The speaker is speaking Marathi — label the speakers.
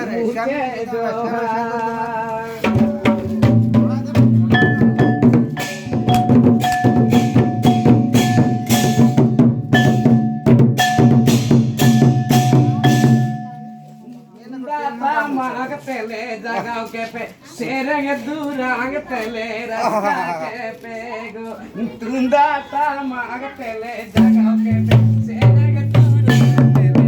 Speaker 1: मुझे जोहार माग तेले जगाव के पे सेरंग दूरांग तेले रस्ता के पे गो तुंदाता माग तेले जगाव के पे सेरंग दूरांग तेले